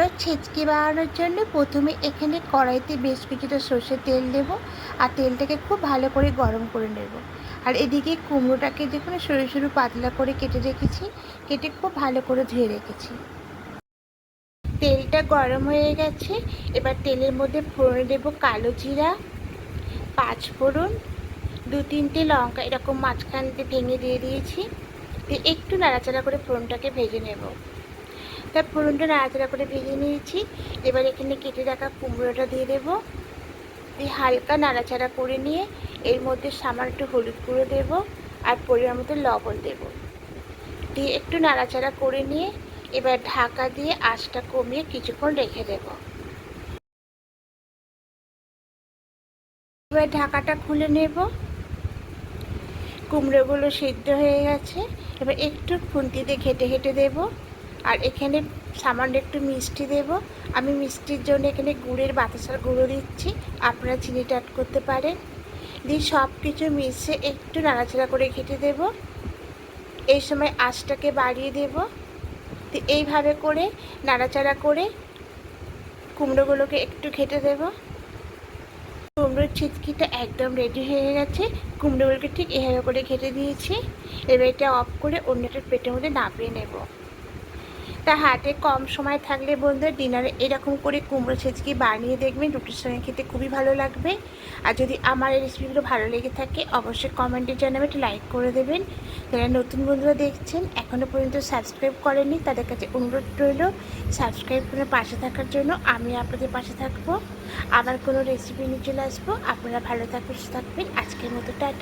কুমড়োর ছেচকি বানানোর জন্য প্রথমে এখানে কড়াইতে বেশ কিছুটা সর্ষের তেল দেব আর তেলটাকে খুব ভালো করে গরম করে নেব। আর এদিকে কুমড়োটাকে দেখুন সরু সরু পাতলা করে কেটে রেখেছি, কেটে খুব ভালো করে ধুয়ে রেখেছি। তেলটা গরম হয়ে গেছে, এবার তেলের মধ্যে ফোড়নে দেব কালো জিরা, পাঁচফোড়ন, 2-3টে লঙ্কা এরকম মাঝখানতে ভেঙে দিয়ে দিয়েছি। একটু নাড়াচাড়া করে ফোড়নটাকে ভেজে নেব। তার ফোড়নটা নাড়াচাড়া করে ভেজে নিয়েছি। এবার এখানে কেটে রাখা কুমড়োটা দিয়ে দেবো। হালকা নাড়াচাড়া করে নিয়ে এর মধ্যে সামান্য একটু হলুদ গুঁড়ো দেবো আর পরিমাণ মতো লবণ দেবো। দিয়ে একটু নাড়াচাড়া করে নিয়ে এবার ঢাকা দিয়ে আঁচটা কমিয়ে কিছুক্ষণ রেখে দেব। এবার ঢাকাটা খুলে নেব। কুমড়োগুলো সিদ্ধ হয়ে গেছে, এবার একটু খুন্তিতে ঘেটে ঘেটে দেব। আর এখানে সামান্য একটু মিষ্টি দেব। আমি মিষ্টির জন্য এখানে গুড়ের বাতাসার গুঁড়ো দিচ্ছি, আপনারা চিনিটা অ্যাড করতে পারেন। দিয়ে সব কিছু মিশিয়ে একটু নাড়াচাড়া করে ঘেটে দেব। এই সময় আঁচটাকে বাড়িয়ে দেব। তো এইভাবে করে নাড়াচাড়া করে কুমড়োগুলোকে একটু ঘেটে দেব। কুমড়োর ছিটকিটা একদম রেডি হয়ে গেছে। কুমড়োগুলোকে ঠিক এভাবে করে ঘেটে দিয়েছি। এবার এটা অফ করে অন্য একটা প্লেটের মধ্যে নামিয়ে নেব। তা হাতে কম সময় থাকলে বন্ধুরা ডিনারে এরকম করে কুমড়ো ছেচকি বানিয়ে দেখবেন, রুটির সঙ্গে খেতে খুবই ভালো লাগবে। আর যদি আমার এই রেসিপিগুলো ভালো লেগে থাকে অবশ্যই কমেন্টে জানাবেন, একটু লাইক করে দেবেন। যারা নতুন বন্ধুরা দেখছেন এখনও পর্যন্ত সাবস্ক্রাইব করেননি তাদের কাছে অনুরোধ রইল সাবস্ক্রাইব করে পাশে থাকার জন্য। আমি আপনাদের পাশে থাকবো, আবার কোনো রেসিপি নিয়ে চলে আসবো। আপনারা ভালো থাকবেন, সুস্থ থাকবেন। আজকের মতো টাটা।